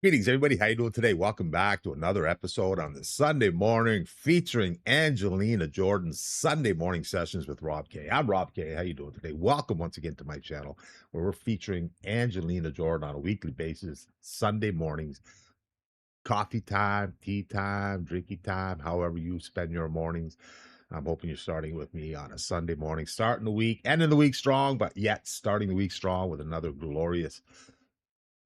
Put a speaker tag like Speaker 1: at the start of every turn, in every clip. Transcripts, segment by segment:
Speaker 1: Greetings, everybody. How you doing today? Welcome back to another episode on the Sunday morning featuring Angelina Jordan's Sunday morning sessions with Rob K. I'm Rob K. How you doing today? Welcome once again to my channel, where we're featuring Angelina Jordan on a weekly basis, Sunday mornings, coffee time, tea time, drinky time, however you spend your mornings. I'm hoping you're starting with me on a Sunday morning, starting the week, ending the week strong, but yet starting the week strong with another glorious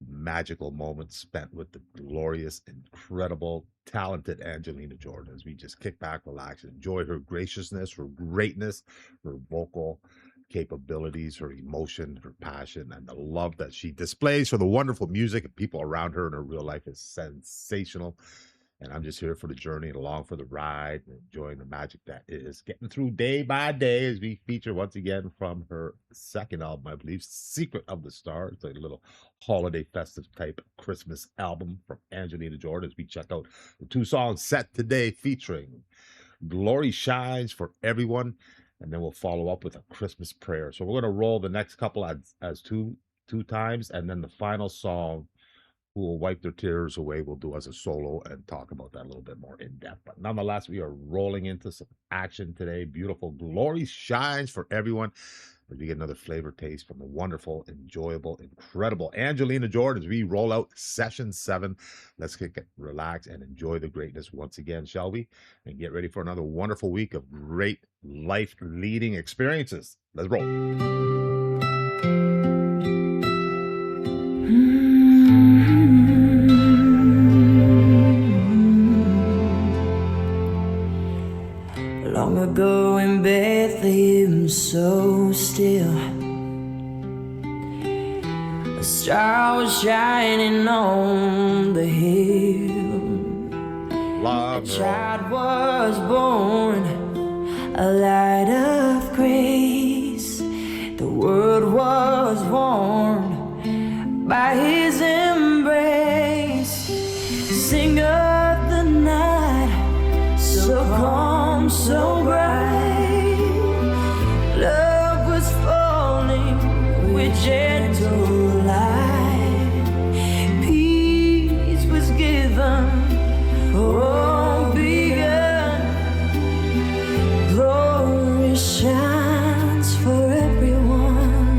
Speaker 1: magical moments spent with the glorious, incredible, talented Angelina Jordan as we just kick back, relax, enjoy her graciousness, her greatness, her vocal capabilities, her emotion, her passion, and the love that she displays for the wonderful music and people around her in her real life is sensational. And I'm just here for the journey and along for the ride and enjoying the magic that is getting through day by day as we feature once again from her second album, I believe, Secret of the Stars. It's a little holiday festive type Christmas album from Angelina Jordan as we check out the two songs set today featuring Glory Shines for Everyone. And then we'll follow up with a Christmas prayer. So we're going to roll the next couple as two times. And then the final song, Who Will Wipe Their Tears Away, we'll do as a solo and talk about that a little bit more in depth. But nonetheless, we are rolling into some action today. Beautiful Glory Shines for Everyone. As we get another flavor taste from the wonderful, enjoyable, incredible Angelina Jordan as we roll out session 7. Let's kick it, relax, and enjoy the greatness once again, shall we? And get ready for another wonderful week of great life-leading experiences. Let's roll.
Speaker 2: Long ago in Bethlehem, so still, a star was shining on the hill. A child was born, a light of grace. The world was warmed by his embrace. Sing of the night, so calm, so bright. Love was falling with gentle light. Peace was given for all begun. Glory shines for everyone.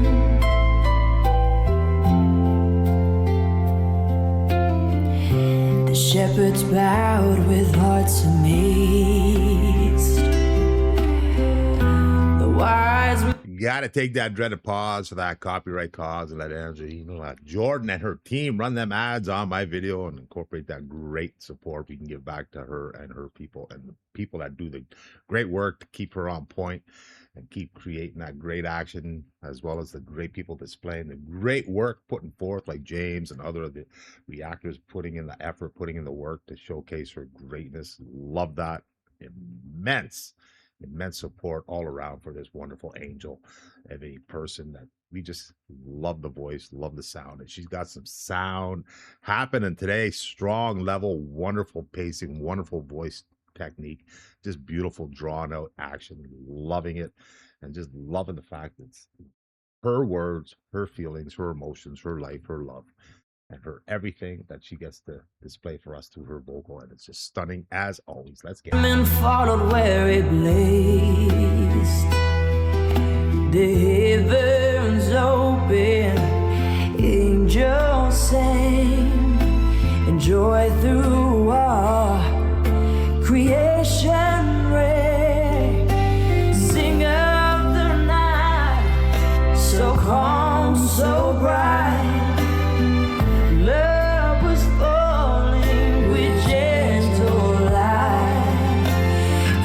Speaker 2: The shepherds bowed with hearts amazed. The wise men
Speaker 1: Got to take that dreaded pause for that copyright cause and let Angelina Jordan and her team run them ads on my video and incorporate that great support we can give back to her and her people and the people that do the great work to keep her on point and keep creating that great action, as well as the great people displaying the great work putting forth, like James and other of the reactors putting in the effort, putting in the work to showcase her greatness. Love that. Immense support all around for this wonderful angel and a person that we just love the voice, love the sound. And she's got some sound happening today, strong level, wonderful pacing, wonderful voice technique, just beautiful drawn out action, loving it, and just loving the fact that it's her words, her feelings, her emotions, her life, her love, and her everything that she gets to display for us through her vocal. And it's just stunning as always. Let's get it.
Speaker 2: Followed where it blazed. The heavens open, angels sang, and joy through all creation rang. Sing of the night, so calm, so bright. Love was falling with gentle light.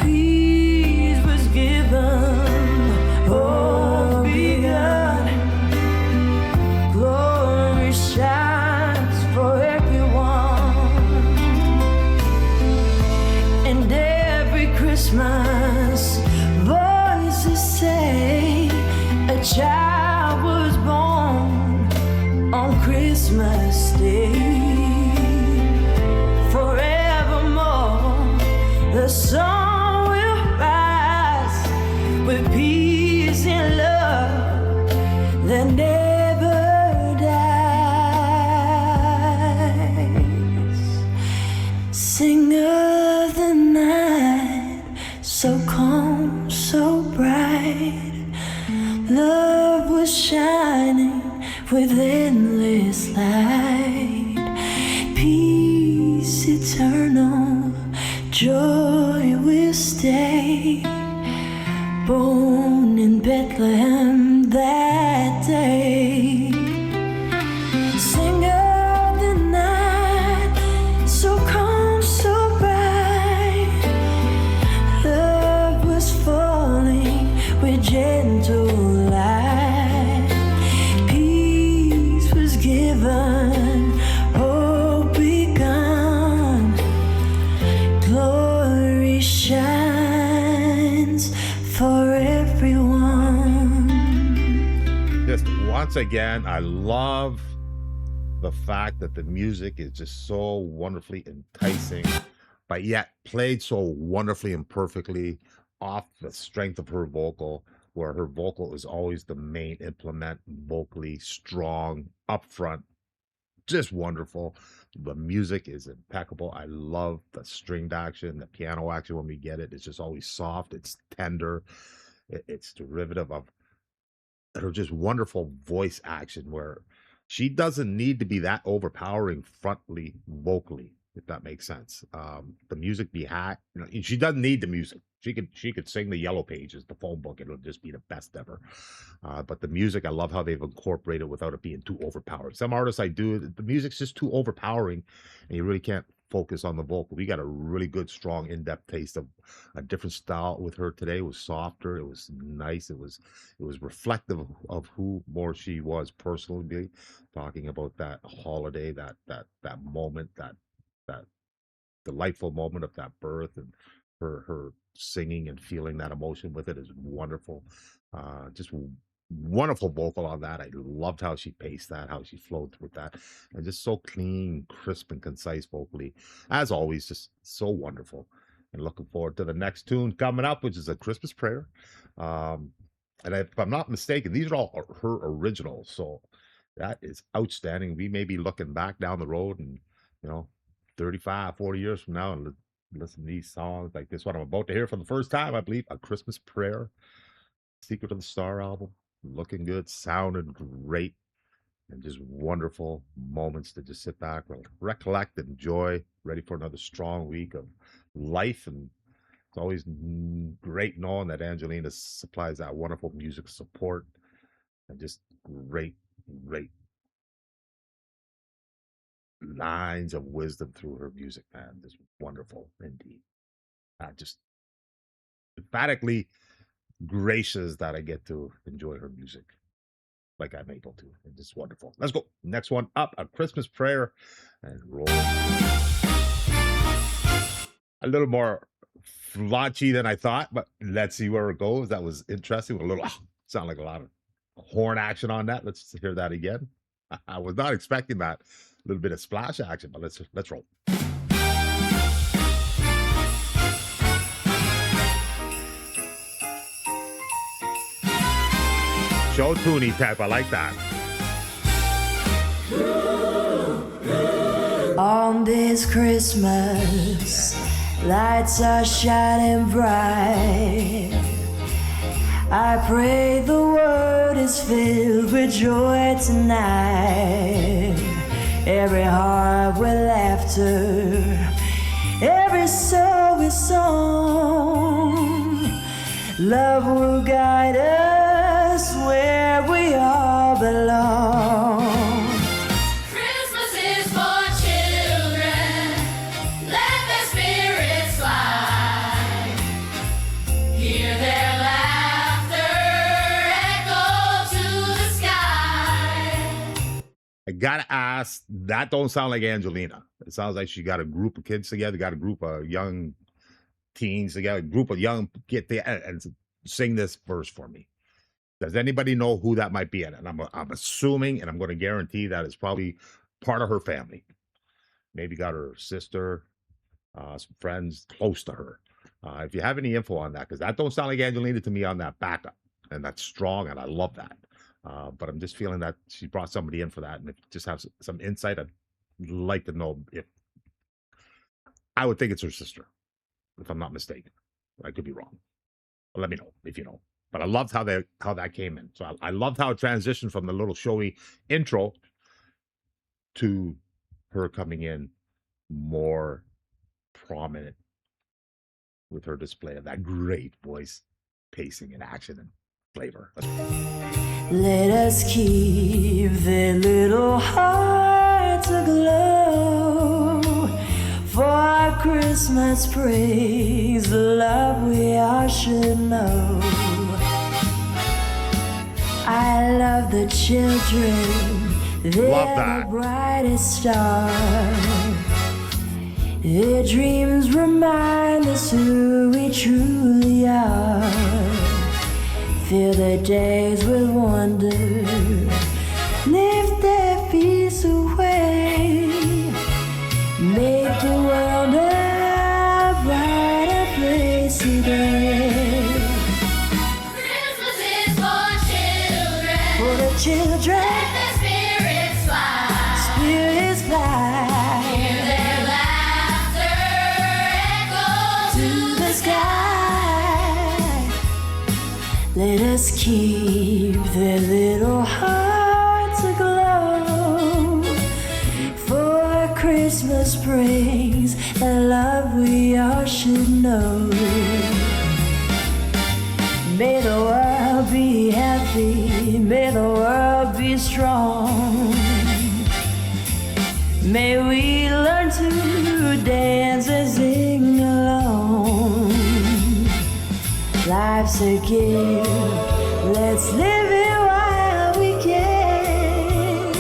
Speaker 2: Peace was given, hope begun. Glory shines for everyone. And every Christmas, voices say, a child was born on Christmas Day. Forevermore, the sun will rise with peace and love that never dies. shining with endless light, peace eternal, joy will stay. Born in Bethlehem that day. Sing of the night, so calm, so bright. Love was falling with gentle light. Peace was given, hope begun. Glory shines for everyone.
Speaker 1: Just once again, I love the fact that the music is just so wonderfully enticing, but yet played so wonderfully and perfectly off the strength of her vocal, where her vocal is always the main implement, vocally strong, upfront, just wonderful. The music is impeccable. I love the stringed action, the piano action when we get it. It's just always soft, it's tender, it's derivative of her just wonderful voice action where she doesn't need to be that overpowering frontly vocally, if that makes sense. The music behind, she doesn't need the music. She could sing the Yellow Pages, the phone book. It'll just be the best ever. But the music, I love how they've incorporated without it being too overpowering. Some artists I do, the music's just too overpowering, and you really can't focus on the vocal. We got a really good, strong, in-depth taste of a different style with her today. It was softer. It was nice. It was reflective of who more she was personally, talking about that holiday, that moment, that delightful moment of that birth, and her singing and feeling that emotion with it is wonderful. Just wonderful vocal on that. I loved how she paced that, how she flowed through that, and just so clean, crisp, and concise vocally. As always, just so wonderful. And looking forward to the next tune coming up, which is a Christmas prayer. And if I'm not mistaken, these are all her originals. So that is outstanding. We may be looking back down the road and, 35, 40 years from now and listen to these songs like this one I'm about to hear for the first time, I believe, A Christmas Prayer, Secret of the Star album. Looking good, sounded great, and just wonderful moments to just sit back, recollect, enjoy, ready for another strong week of life. And it's always great knowing that Angelina supplies that wonderful music support and just great lines of wisdom through her music, man. Just wonderful indeed. Just emphatically gracious that I get to enjoy her music like I'm able to. It's just wonderful. Let's go. Next one up, A Christmas Prayer, and roll. A little more flaunchy than I thought, but let's see where it goes. That was interesting. A little sound like a lot of horn action on that. Let's hear that again. I was not expecting that. A little bit of splash action, but let's roll. Show Tooney type. I like that.
Speaker 2: On this Christmas, lights are shining bright. I pray the world is filled with joy tonight. Every heart with laughter, every soul with song. Love will guide us where we all belong.
Speaker 3: Christmas is for children, let their spirits fly. Hear their laughter echo to the sky.
Speaker 1: I gotta ask, that don't sound like Angelina. It sounds like she got a group of kids together, got a group of young teens together, a group of young get there and sing this verse for me. Does anybody know who that might be? And I'm assuming, and I'm going to guarantee that it's probably part of her family. Maybe got her sister, some friends close to her. If you have any info on that, because that don't sound like Angelina to me on that backup, and that's strong, and I love that. But I'm just feeling that she brought somebody in for that, and if you just have some insight, I'd like to know if I would think it's her sister, if I'm not mistaken. I could be wrong. Let me know if you know. But I loved how that came in. So I loved how it transitioned from the little showy intro to her coming in more prominent with her display of that great voice, pacing, and action and flavor.
Speaker 2: Let us keep their little hearts aglow, for our Christmas brings the love we all should know. I love the children, they're the brightest star. Their dreams remind us who we truly are. Fill their days with wonder, lift their fears away, make the world a brighter place today.
Speaker 3: Christmas is for children.
Speaker 2: For the children,
Speaker 3: Let their spirits fly.
Speaker 2: spirits fly
Speaker 3: Hear their laughter echo
Speaker 2: to the sky. Let us keep their little hearts aglow, for Christmas brings the love we all should know. May the world be healthy, may the world be strong. May we learn to dance and sing along. Life's a gift, let's live it while we can.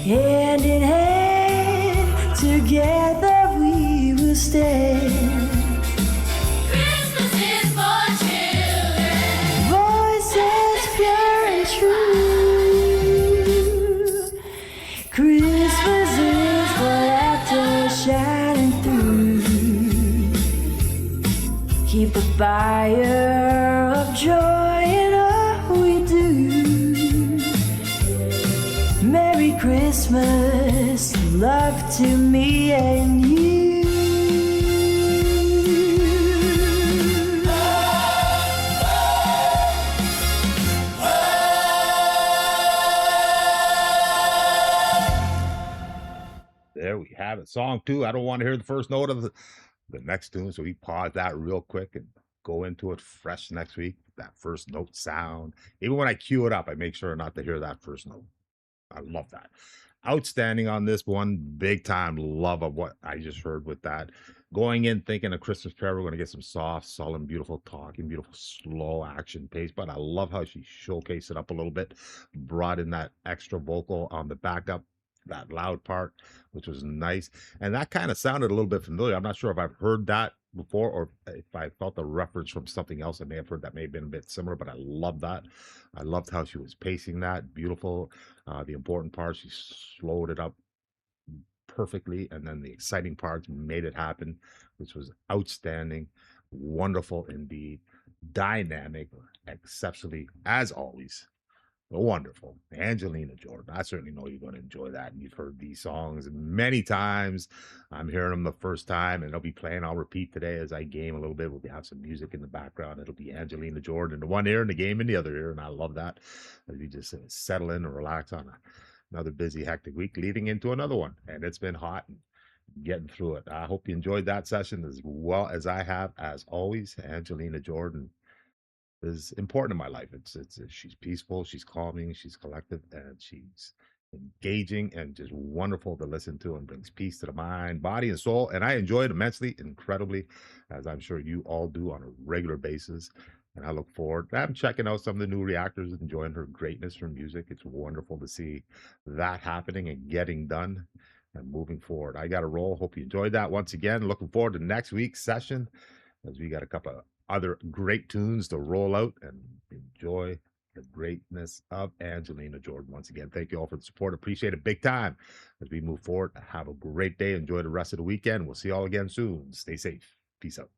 Speaker 2: Hand in hand, together we will stand.
Speaker 3: Christmas is for children.
Speaker 2: Voices pure and true. Christmas is for laughter shining through. Keep a fire of joy in all we do. Merry Christmas, love to me and you.
Speaker 1: There we have it. Song 2. I don't want to hear the first note of the next tune, so we pause that real quick and go into it fresh next week. That first note sound. Even when I cue it up, I make sure not to hear that first note. I love that. Outstanding on this one. Big time love of what I just heard with that. Going in thinking a Christmas prayer, we're going to get some soft, solemn, beautiful talking, beautiful, slow action pace. But I love how she showcased it up a little bit, brought in that extra vocal on the backup, that loud part, which was nice. And that kind of sounded a little bit familiar. I'm not sure if I've heard that before or if I felt a reference from something else I may have heard that may have been a bit similar, but I love that. I loved how she was pacing that. Beautiful. The important part, she slowed it up perfectly, and then the exciting parts made it happen, which was outstanding. Wonderful indeed. Dynamic, exceptionally, as always. Wonderful. Angelina Jordan. I certainly know you're going to enjoy that. And you've heard these songs many times. I'm hearing them the first time, and they'll be playing. I'll repeat today as I game a little bit. We'll have some music in the background. It'll be Angelina Jordan in the one ear and the game in the other ear. And I love that. As we just settle in and relax on another busy, hectic week leading into another one. And it's been hot and getting through it. I hope you enjoyed that session as well as I have. As always, Angelina Jordan is important in my life. It's she's peaceful, she's calming, she's collective, and she's engaging and just wonderful to listen to and brings peace to the mind, body, and soul. And I enjoy it immensely, incredibly, as I'm sure you all do on a regular basis. And I look forward. I'm checking out some of the new reactors, enjoying her greatness, her music. It's wonderful to see that happening and getting done and moving forward. I got a roll. Hope you enjoyed that. Once again, looking forward to next week's session as we got a couple of other great tunes to roll out and enjoy the greatness of Angelina Jordan. Once again, thank you all for the support. Appreciate it big time as we move forward. Have a great day. Enjoy the rest of the weekend. We'll see you all again soon. Stay safe. Peace out.